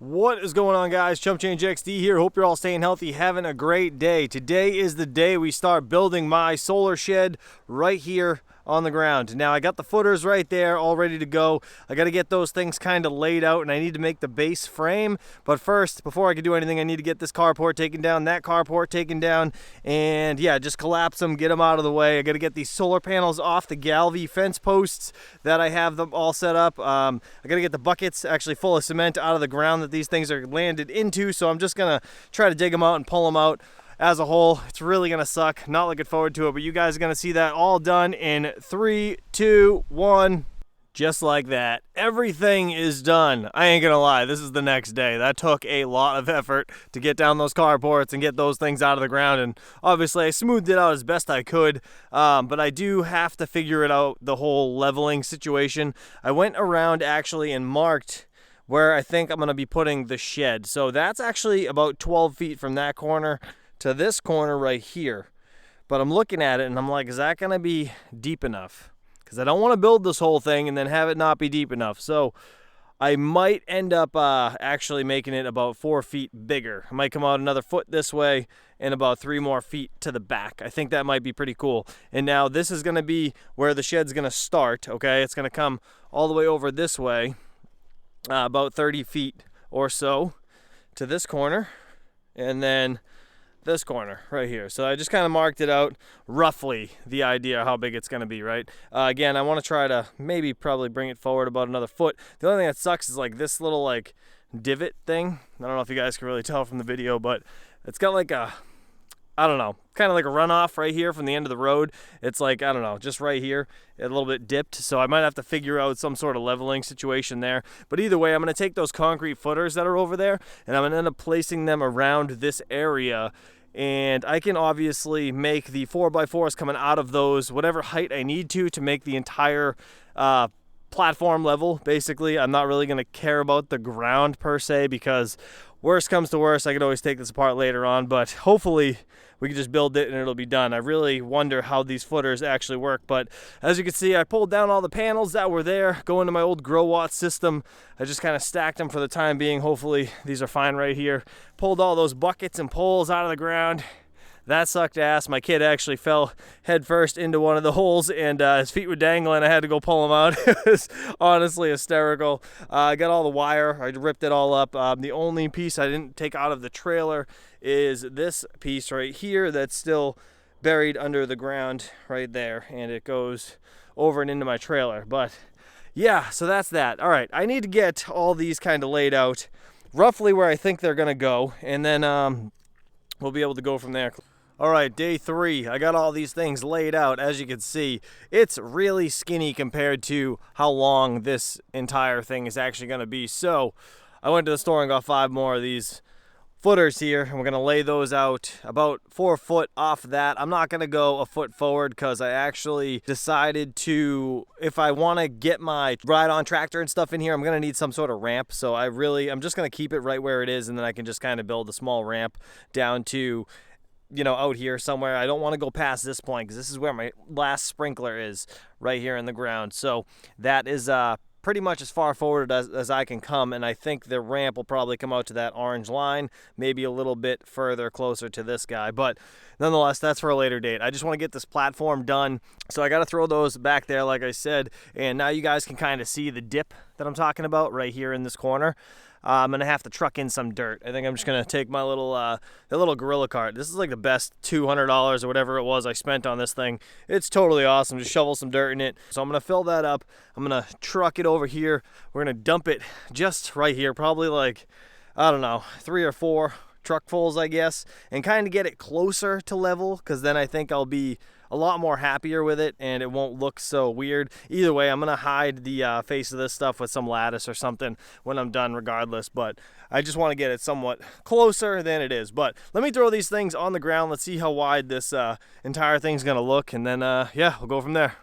What is going on, guys? ChumpChangeXD here. Hope you're all staying healthy, having a great day. Today is the day we start building my solar shed right here on the ground. Now I got the footers right there all ready to go. I got to get those things kind of laid out, and I need to make the base frame. But first, before I can do anything, I need to get this carport taken down, that carport taken down, and yeah, just collapse them, get them out of the way. I got to get these solar panels off the Galvy fence posts that I have them all set up. I got to get the buckets actually full of cement out of the ground that these things are landed into, so I'm just gonna try to dig them out and pull them out. As a whole, it's really gonna suck. Not looking forward to it, but you guys are gonna see that all done in 3, 2, 1. Just like that. Everything is done. I ain't gonna lie, this is the next day. That took a lot of effort to get down those carports and get those things out of the ground, and obviously I smoothed it out as best I could, but I do have to figure it out, the whole leveling situation. I went around actually and marked where I think I'm gonna be putting the shed. So that's actually about 12 feet from that corner to this corner right here. But I'm looking at it and I'm like, is that gonna be deep enough? Because I don't want to build this whole thing and then have it not be deep enough. So I might end up actually making it about 4 feet bigger. I might come out another foot this way and about 3 more feet to the back. I think that might be pretty cool. And now this is gonna be where the shed's gonna start, okay? It's gonna come all the way over this way, about 30 feet or so to this corner, and then this corner right here. So I just kind of marked it out roughly, the idea how big it's going to be, right? Again, I want to try to probably bring it forward about another foot. The only thing that sucks is like this little like divot thing. I don't know if you guys can really tell from the video, but it's got like a, I don't know, kind of like a runoff right here from the end of the road. It's like, I don't know, just right here, a little bit dipped. So I might have to figure out some sort of leveling situation there. But either way, I'm going to take those concrete footers that are over there, and I'm going to end up placing them around this area. And I can obviously make the 4x4s coming out of those whatever height I need to make the entire platform level. Basically, I'm not really going to care about the ground per se, because worst comes to worst, I could always take this apart later on, but hopefully we can just build it and it'll be done. I really wonder how these footers actually work, but as you can see, I pulled down all the panels that were there, going to my old grow watt system. I just kind of stacked them for the time being. Hopefully these are fine right here. Pulled all those buckets and poles out of the ground. That sucked ass. My kid actually fell head first into one of the holes, and his feet were dangling. I had to go pull him out. It was honestly hysterical. I got all the wire. I ripped it all up. The only piece I didn't take out of the trailer is this piece right here that's still buried under the ground right there, and it goes over and into my trailer. But yeah, so that's that. All right, I need to get all these kind of laid out roughly where I think they're gonna go, and then we'll be able to go from there. All right, day 3. I got all these things laid out. As you can see, it's really skinny compared to how long this entire thing is actually going to be. So I went to the store and got 5 more of these footers here, and we're going to lay those out about 4 foot off that. I'm not going to go a foot forward because I actually decided to, if I want to get my ride-on tractor and stuff in here, I'm going to need some sort of ramp. So I'm just going to keep it right where it is, and then I can just kind of build a small ramp down to, you know, out here somewhere. I don't want to go past this point because this is where my last sprinkler is, right here in the ground. So that is pretty much as far forward as I can come, and I think the ramp will probably come out to that orange line, maybe a little bit further closer to this guy, but nonetheless, that's for a later date. I just want to get this platform done, so I got to throw those back there like I said, and now you guys can kind of see the dip that I'm talking about right here in this corner. I'm gonna have to truck in some dirt. I think I'm just gonna take my little the little gorilla cart. This is like the best $200 or whatever it was I spent on this thing. It's totally awesome. Just shovel some dirt in it. So I'm gonna fill that up. I'm gonna truck it over here. We're gonna dump it just right here, probably like, I don't know, 3 or 4 truckfuls, I guess, and kind of get it closer to level, because then I think I'll be a lot more happier with it and it won't look so weird. Either way, I'm gonna hide the face of this stuff with some lattice or something when I'm done regardless, but I just want to get it somewhat closer than it is. But let me throw these things on the ground. Let's see how wide this entire thing's gonna look, and then yeah, we'll go from there.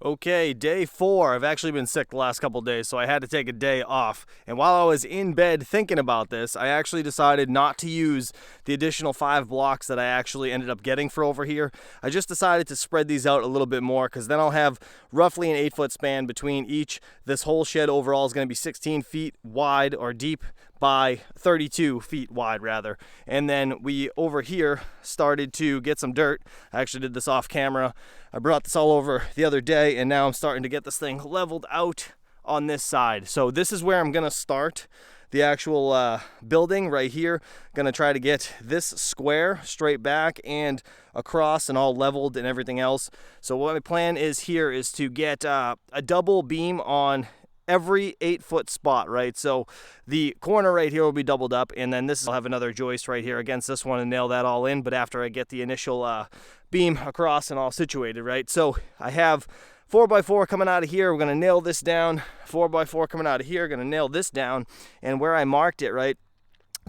Okay, day 4. I've actually been sick the last couple days, so I had to take a day off. And while I was in bed thinking about this, I actually decided not to use the additional 5 blocks that I actually ended up getting for over here. I just decided to spread these out a little bit more, because then I'll have roughly an 8-foot span between each. This whole shed overall is going to be 16 feet wide or deep by 32 feet wide rather. And then we over here started to get some dirt. I actually did this off camera. I brought this all over the other day, and now I'm starting to get this thing leveled out on this side. So this is where I'm gonna start the actual building right here. Gonna try to get this square straight back and across and all leveled and everything else. So what my plan is here is to get a double beam on every 8-foot spot, right? So the corner right here will be doubled up, and then this will have another joist right here against this one and nail that all in. But after I get the initial beam across and all situated, right? So I have 4x4 coming out of here. We're gonna nail this down. 4x4 coming out of here. Gonna nail this down. And where I marked it, right,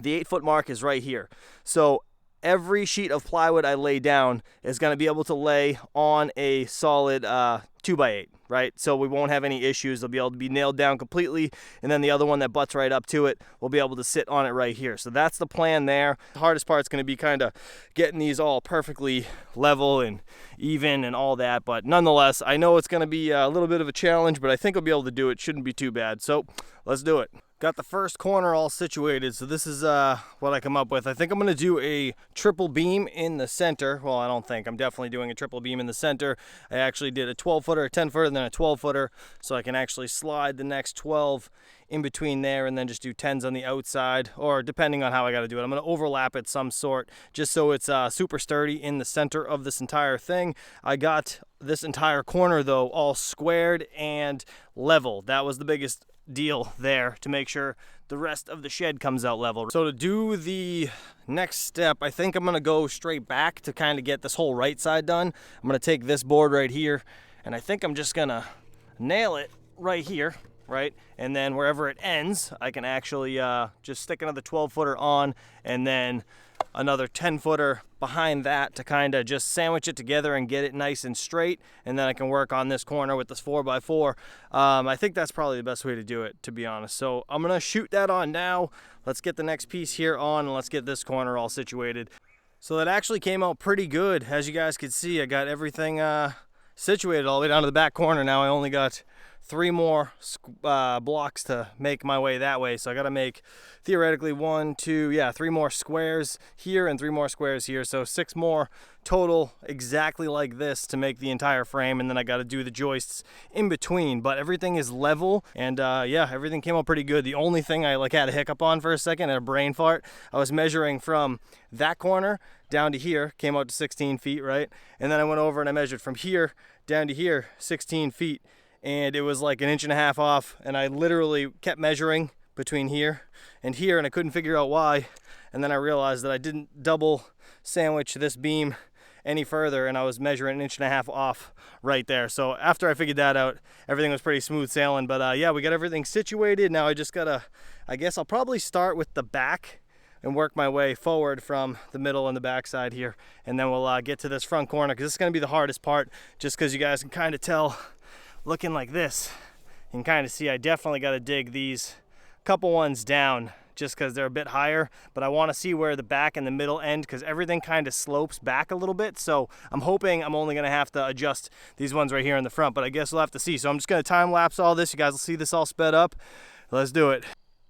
the 8-foot mark is right here. So every sheet of plywood I lay down is gonna be able to lay on a solid 2x8, right? So we won't have any issues. They'll be able to be nailed down completely, and then the other one that butts right up to it will be able to sit on it right here. So that's the plan there. The hardest part's going to be kind of getting these all perfectly level and even and all that, but nonetheless, I know it's going to be a little bit of a challenge, but I think I'll be able to do it. Shouldn't be too bad. So let's do it. Got the first corner all situated, so this is what I come up with. I think I'm going to do a triple beam in the center. Well, I don't think. I'm definitely doing a triple beam in the center. I actually did a 12-footer, a 10-footer, and then a 12-footer, so I can actually slide the next 12 in between there and then just do 10s on the outside, or depending on how I got to do it. I'm going to overlap it some sort just so it's super sturdy in the center of this entire thing. I got this entire corner, though, all squared and level. That was the biggest deal there, to make sure the rest of the shed comes out level. So to do the next step, I think I'm gonna go straight back to kind of get this whole right side done. I'm gonna take this board right here, and I think I'm just gonna nail it right here, right? And then wherever it ends, I can actually just stick another 12-footer on, and then another 10-footer behind that to kind of just sandwich it together and get it nice and straight, and then I can work on this corner with this 4x4. I think that's probably the best way to do it, to be honest. So I'm gonna shoot that on now. Let's get the next piece here on, and let's get this corner all situated. So that actually came out pretty good. As you guys can see, I got everything situated all the way down to the back corner. Now I only got 3 more blocks to make my way that way, so I gotta make theoretically 3 more squares here and 3 more squares here, so 6 more total exactly like this to make the entire frame, and then I gotta do the joists in between. But everything is level, and yeah, everything came out pretty good. The only thing I had a hiccup on for a second, a brain fart, I was measuring from that corner down to here, came out to 16 feet, right? And then I went over and I measured from here down to here, 16 feet. And it was like 1.5 inches off, and I literally kept measuring between here and here, and I couldn't figure out why. And then I realized that I didn't double sandwich this beam any further, and I was measuring 1.5 inches off right there. So after I figured that out, everything was pretty smooth sailing. But yeah, we got everything situated. Now I just gotta, I guess I'll probably start with the back and work my way forward from the middle and the back side here, and then we'll get to this front corner, because this is gonna be the hardest part, just because you guys can kind of tell looking like this. You can kind of see I definitely got to dig these couple ones down just because they're a bit higher, but I want to see where the back and the middle end, because everything kind of slopes back a little bit. So I'm hoping I'm only going to have to adjust these ones right here in the front, but I guess we'll have to see. So I'm just going to time lapse all this. You guys will see this all sped up. Let's do it.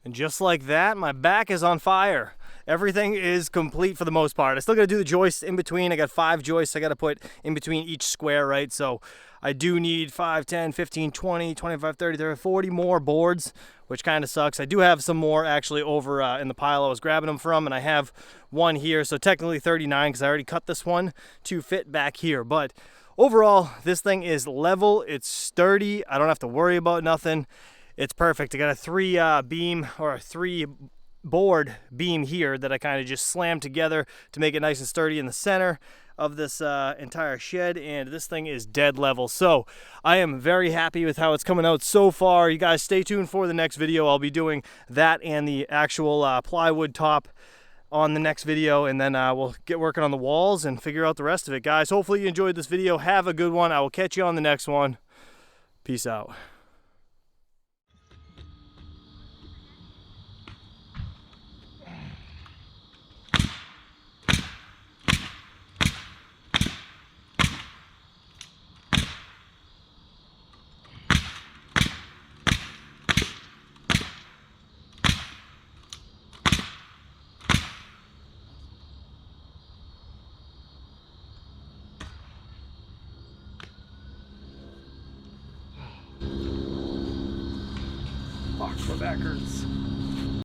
And just like that, my back is on fire. Everything is complete for the most part. I still got to do the joists in between. I got 5 joists I got to put in between each square, right? So I do need 5, 10, 15, 20, 25, 30, 40 more boards, which kind of sucks. I do have some more actually over in the pile I was grabbing them from, and I have one here. So technically 39, because I already cut this one to fit back here. But overall, this thing is level. It's sturdy. I don't have to worry about nothing. It's perfect. I got a 3 board beam here that I kind of just slammed together to make it nice and sturdy in the center of this entire shed, and this thing is dead level. So I am very happy with how it's coming out so far. You guys stay tuned for the next video. I'll be doing that and the actual plywood top on the next video, and then we'll get working on the walls and figure out the rest of it. Guys, hopefully you enjoyed this video. Have a good one. I will catch you on the next one. Peace out. Oh, my back hurts.